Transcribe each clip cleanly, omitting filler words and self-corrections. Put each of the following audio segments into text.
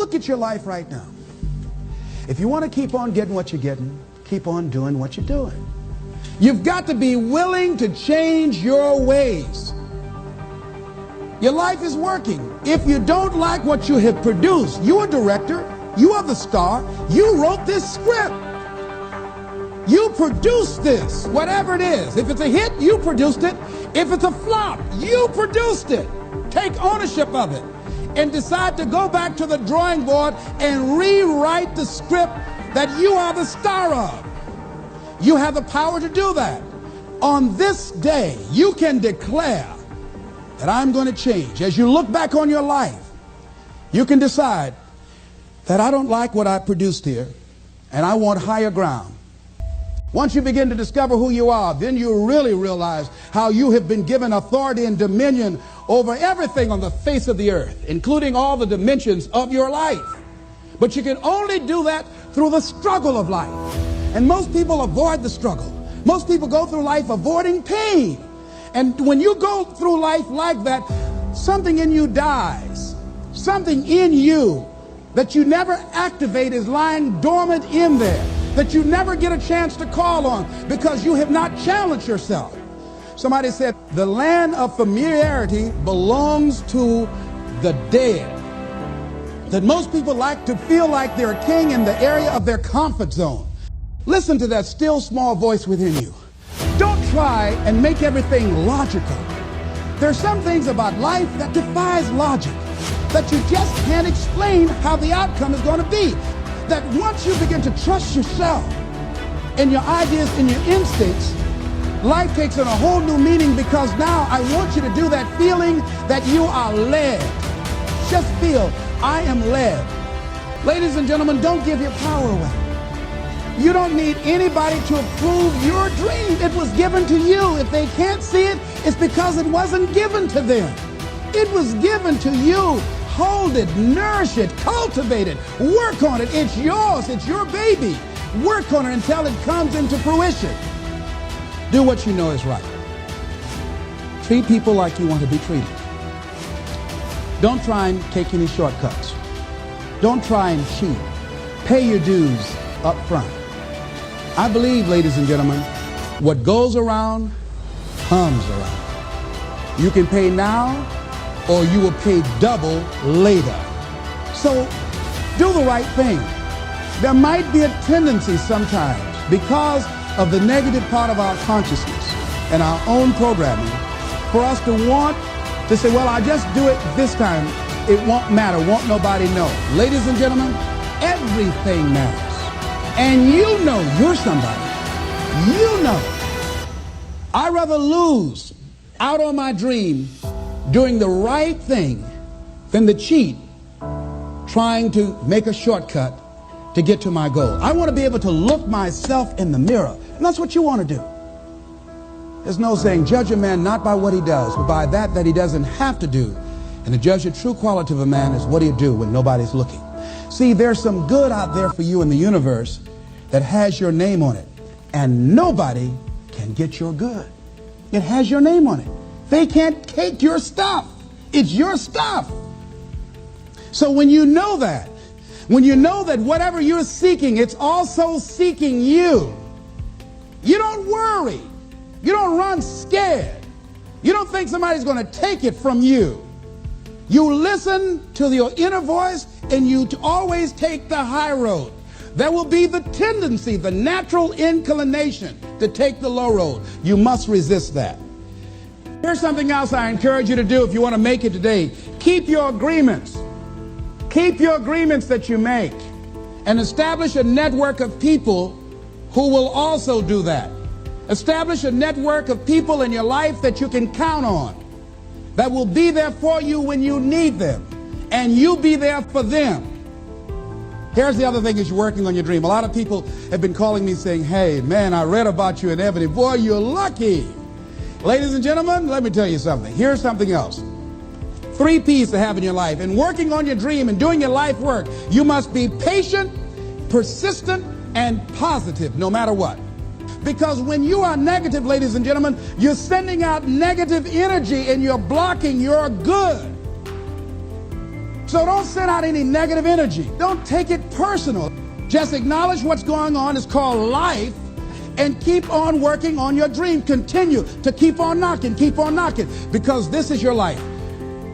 look at your life right now. If you want to keep on getting what you're getting, keep on doing what you're doing. You've got to be willing to change your ways. Your life is working. If you don't like what you have produced, you're a director, you are the star, you wrote this script. You produced this, whatever it is. If it's a hit, you produced it. If it's a flop, you produced it. Take ownership of it and decide to go back to the drawing board and rewrite the script that you are the star of. You have the power to do that. On this day, you can declare that I'm going to change. As you look back on your life, you can decide that I don't like what I produced here, and I want higher ground. Once you begin to discover who you are, then you really realize how you have been given authority and dominion over everything on the face of the earth, including all the dimensions of your life. But you can only do that through the struggle of life. And most people avoid the struggle. Most people go through life avoiding pain. And when you go through life like that, something in you dies. Something in you that you never activate is lying dormant in there, that you never get a chance to call on because you have not challenged yourself. Somebody said the land of familiarity belongs to the dead. That most people like to feel like they're a king in the area of their comfort zone. Listen to that still small voice within you. Don't try and make everything logical. There are some things about life that defies logic, that you just can't explain how the outcome is going to be. That once you begin to trust yourself and your ideas and your instincts, life takes on a whole new meaning, because now I want you to do that feeling that you are led. Just feel, I am led. Ladies and gentlemen, don't give your power away. You don't need anybody to approve your dream. It was given to you. If they can't see it, it's because it wasn't given to them. It was given to you. Hold it, nourish it, cultivate it, work on it. It's yours. It's your baby. Work on it until it comes into fruition. Do what you know is right. Treat people like you want to be treated. Don't try and take any shortcuts. Don't try and cheat. Pay your dues up front. I believe, ladies and gentlemen, what goes around comes around. You can pay now, or you will pay double later. So do the right thing. There might be a tendency sometimes, because of the negative part of our consciousness and our own programming, for us to want to say, well, I'll just do it this time. It won't matter. Won't nobody know. Ladies and gentlemen, everything matters. And you know you're somebody. You know. I'd rather lose out on my dream doing the right thing than to cheat trying to make a shortcut to get to my goal. I want to be able to look myself in the mirror. And that's what you want to do. There's no saying, judge a man not by what he does, but by that he doesn't have to do. And to judge the true quality of a man is what he'll do when nobody's looking. See, there's some good out there for you in the universe that has your name on it. And nobody can get your good. It has your name on it. They can't take your stuff. It's your stuff. So when you know that whatever you're seeking, it's also seeking you, you don't worry. You don't run scared. You don't think somebody's going to take it from you. You listen to your inner voice, and you always take the high road. There will be the tendency, the natural inclination to take the low road. You must resist that. Here's something else I encourage you to do if you want to make it today. Keep your agreements. Keep your agreements that you make, and establish a network of people who will also do that. Establish a network of people in your life that you can count on, that will be there for you when you need them, and you be there for them. Here's the other thing is you're working on your dream. A lot of people have been calling me saying, hey, man, I read about you in Ebony. Boy, you're lucky. Ladies and gentlemen, let me tell you something. Here's something else. 3 P's to have in your life. In working on your dream and doing your life work, you must be patient, persistent, and positive no matter what. Because when you are negative, ladies and gentlemen, you're sending out negative energy and you're blocking your good. So don't send out any negative energy. Don't take it personal. Just acknowledge what's going on. It's called life. And keep on working on your dream. Continue to keep on knocking, because this is your life.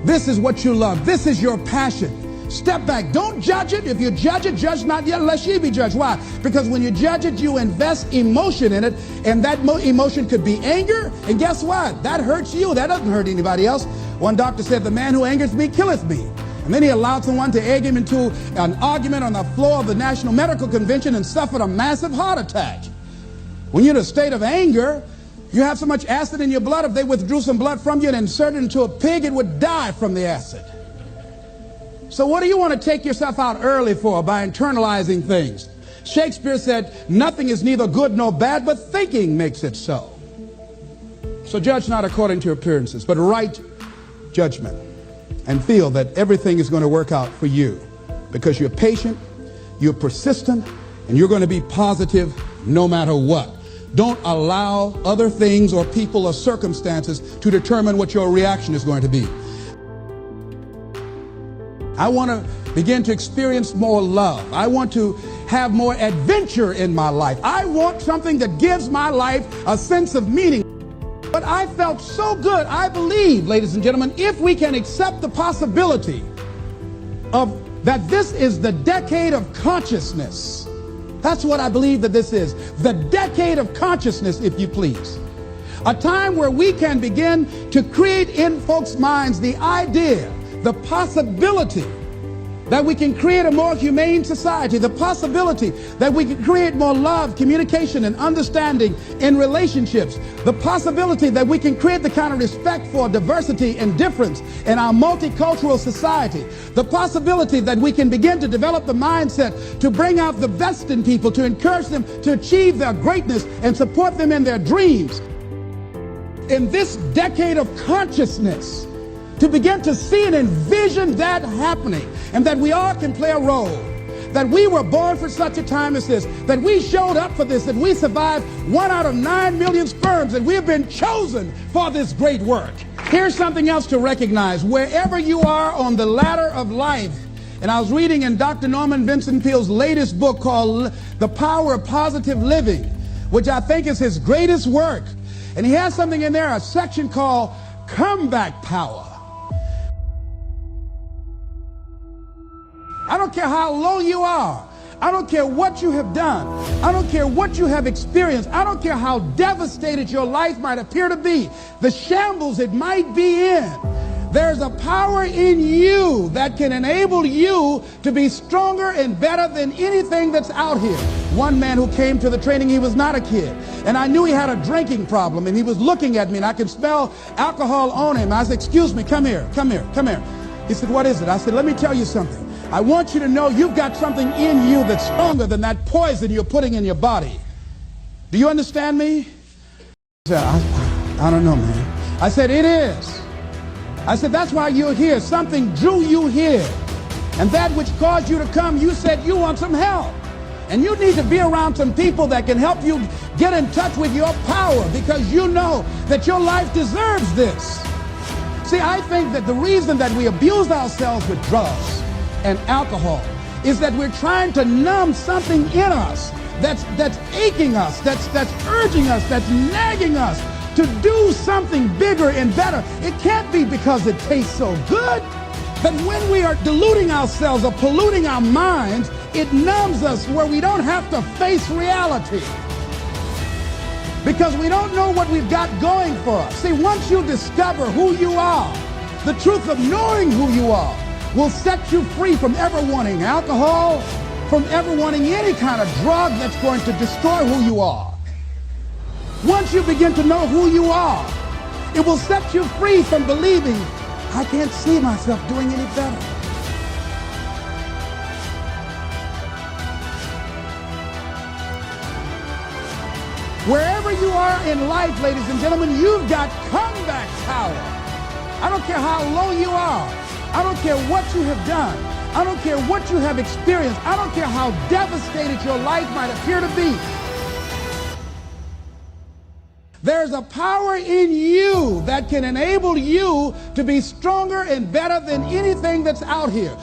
This is what you love. This is your passion. Step back. Don't judge it. If you judge it, judge not yet, lest ye be judged. Why? Because when you judge it, you invest emotion in it, and that emotion could be anger. And guess what? That hurts you. That doesn't hurt anybody else. One doctor said, "The man who angers me killeth me." And then he allowed someone to egg him into an argument on the floor of the National Medical Convention and suffered a massive heart attack. When you're in a state of anger, you have so much acid in your blood, if they withdrew some blood from you and inserted it into a pig, it would die from the acid. So what do you want to take yourself out early for by internalizing things? Shakespeare said, "Nothing is neither good nor bad, but thinking makes it so." So judge not according to your appearances, but right judgment, and feel that everything is going to work out for you because you're patient, you're persistent, and you're going to be positive no matter what. Don't allow other things or people or circumstances to determine what your reaction is going to be. I want to begin to experience more love. I want to have more adventure in my life. I want something that gives my life a sense of meaning. But I felt so good. I believe, ladies and gentlemen, if we can accept the possibility of that this is the decade of consciousness. That's what I believe that this is. The decade of consciousness, if you please. A time where we can begin to create in folks' minds the idea, the possibility that we can create a more humane society, the possibility that we can create more love, communication, and understanding in relationships, the possibility that we can create the kind of respect for diversity and difference in our multicultural society, the possibility that we can begin to develop the mindset to bring out the best in people, to encourage them to achieve their greatness and support them in their dreams. In this decade of consciousness, to begin to see and envision that happening, and that we all can play a role, that we were born for such a time as this, that we showed up for this, that we survived 1 out of 9 million sperms, and we have been chosen for this great work. Here's something else to recognize. Wherever you are on the ladder of life, and I was reading in Dr. Norman Vincent Peale's latest book called The Power of Positive Living, which I think is his greatest work. And he has something in there, a section called Comeback Power. I don't care how low you are. I don't care what you have done. I don't care what you have experienced. I don't care how devastated your life might appear to be, the shambles it might be in. There's a power in you that can enable you to be stronger and better than anything that's out here. One man who came to the training, he was not a kid, and I knew he had a drinking problem, and he was looking at me, and I could smell alcohol on him. I said, "Excuse me, come here, come here, come here." He said, "What is it?" I said, "Let me tell you something. I want you to know you've got something in you that's stronger than that poison you're putting in your body. Do you understand me?" He said, I don't know, man. I said, "It is." I said, "That's why you're here. Something drew you here. And that which caused you to come, you said you want some help. And you need to be around some people that can help you get in touch with your power, because you know that your life deserves this." See, I think that the reason that we abuse ourselves with drugs and alcohol is that we're trying to numb something in us that's aching us, that's urging us, that's nagging us to do something bigger and better. It can't be because it tastes so good. But when we are deluding ourselves or polluting our minds, it numbs us where we don't have to face reality, because we don't know what we've got going for us. See, once you discover who you are, the truth of knowing who you are will set you free from ever wanting alcohol, from ever wanting any kind of drug that's going to destroy who you are. Once you begin to know who you are, it will set you free from believing, "I can't see myself doing any better." Wherever you are in life, ladies and gentlemen, you've got comeback power. I don't care how low you are. I don't care what you have done. I don't care what you have experienced. I don't care how devastated your life might appear to be. There's a power in you that can enable you to be stronger and better than anything that's out here.